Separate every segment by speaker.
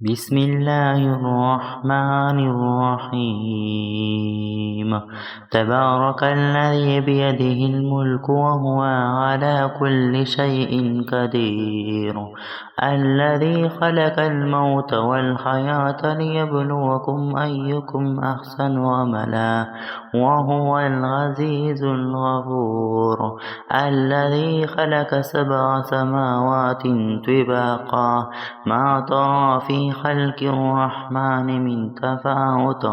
Speaker 1: بسم الله الرحمن الرحيم تبارك الذي بيده الملك وهو على كل شيء قدير الذي خلق الموت والحياة ليبلوكم أيكم أحسن عملا وهو العزيز الغفور الذي خلق 7 سماوات طباقا ما ترى في خلق الرحمن من تفاوت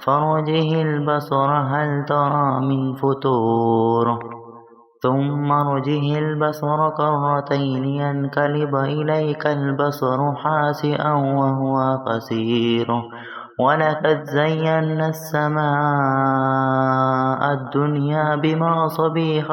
Speaker 1: فارجه البصر هل ترى من فتور ثم ارجه البصر كرتين ينقلب إليك البصر خاسئا وهو قصير ولقد زينا السماء الدنيا بمصابيح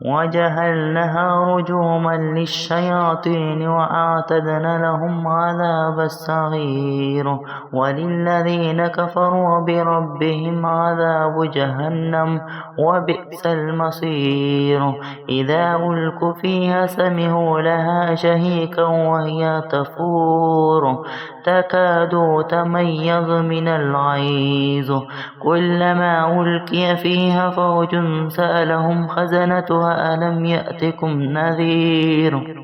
Speaker 1: وجعلناها رجوما للشياطين وأعتدنا لهم عذاب السعير وللذين كفروا بربهم عذاب جهنم وبئس المصير إذا ألقوا فيها سمعوا لها شهيقا وهي تفور تكاد تميز من الغيظ كلما ألقي فيها فوج سألهم خزنتها ألم يأتكم نذير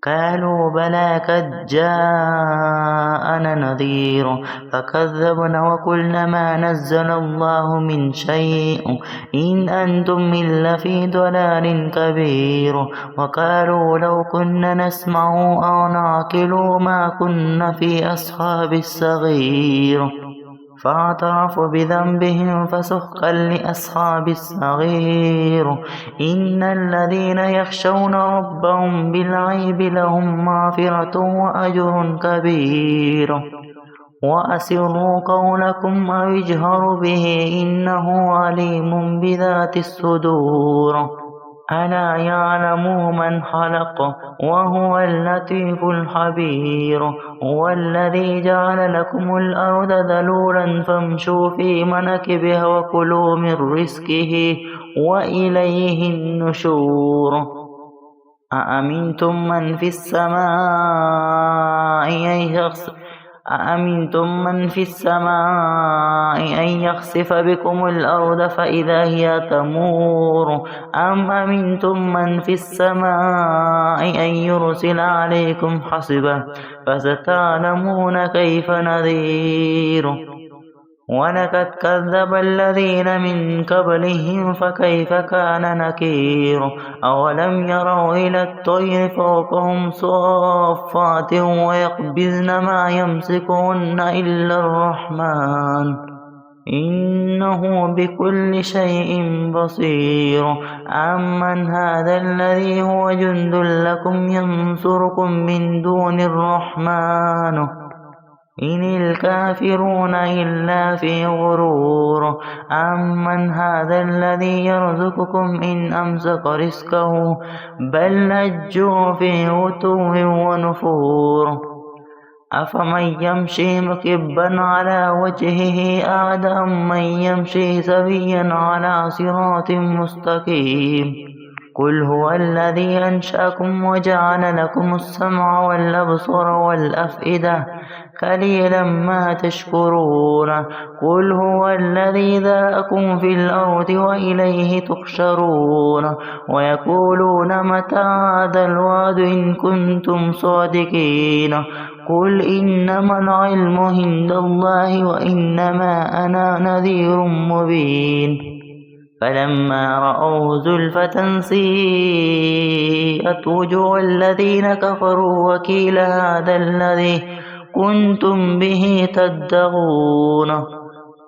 Speaker 1: قالوا بلى قد جاءنا نذير فكذبنا وقلنا ما نزل الله من شيء إن أنتم إلا في ضلال كبير وقالوا لو كنا نسمع أو نعقل ما كنا في أصحاب السعير فاعترفوا بذنبهم فسحقا لأصحاب السعير إن الذين يخشون ربهم بالغيب لهم مغفرة وأجر كبير وأسروا قولكم أو اجهروا به إنه عليم بذات الصدور ألا يعلم من خلق وهو اللطيف الخبير هو الذي جعل لكم الأرض ذلولا فامشوا في مناكبها وكلوا من رزقه وإليه النشور أأمنتم من في السماء أن يخسف بكم الأرض فإذا هي تمور أم أمنتم من في السماء أن يرسل عليكم حصبا فستعلمون كيف نذير ولقد كذب الذين من قبلهم فكيف كان نكير أولم يروا إلى الطير فوقهم صافات ويقبضن ما يمسكهن إلا الرحمن إنه بكل شيء بصير أمن هذا الذي هو جند لكم ينصركم من دون الرحمن إن الكافرون إلا في غرور أمن هذا الذي يرزقكم إن أمسك رزقه بل لجوا في عتو ونفور أفمن يمشي مكبا على وجهه أهدى أمن يمشي سويا على صراط مستقيم قل هو الذي أنشأكم وجعل لكم السمع والأبصار والأفئدة قليلا ما تشكرون قل هو الذي ذرأكم في الأرض وإليه تحشرون ويقولون متى هذا الوعد إن كنتم صادقين قل إنما العلم عند الله وإنما أنا نذير مبين فلما رأوا زلفة سيئت وجوه الذين كفروا وقيل هذا الذي كنتم به تدعون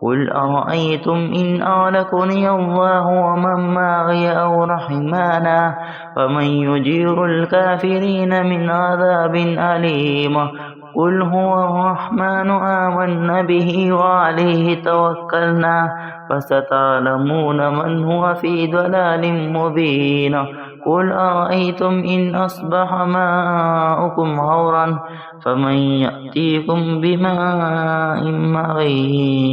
Speaker 1: قل أرأيتم إن أهلكني الله ومن معي أو رحمنا فمن يجير الكافرين من عذاب أليم قل هو الرحمن آمنا به وعليه توكلنا فستعلمون من هو في ضلال مبين قل أرأيتم إن أصبح ماؤكم غورا فمن يأتيكم بماء معين